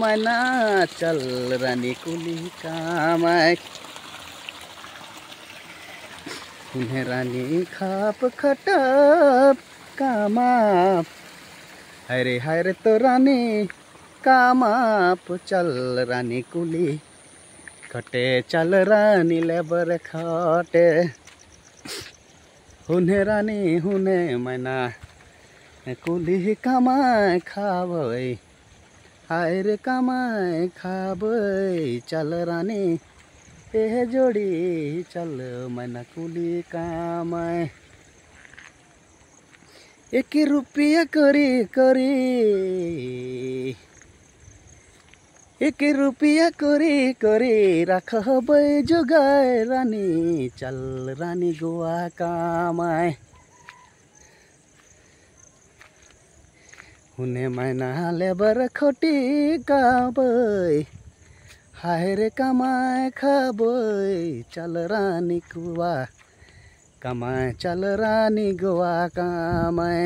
मैना चल रानी कुली कामाय हुने रानी खाप खटप कामाप हायरे तो रानी कामाप चल रानी कुली खटे चल रानी लेबर खटे हुने रानी हुने मैना कुली कमाय खाबै हायरे कमाय खाबै चल रानी ए जोड़ी चल मैना कुली कमाय 1 रुपया करी 1 रुपया करी राखबै जोगाय रानी चल रानी गोवा कमाय हुने मैना लेबर खटी काबै हायरे कमाय खाबै चल रानी गोवा कमाय चल रानी गोवा कमाय।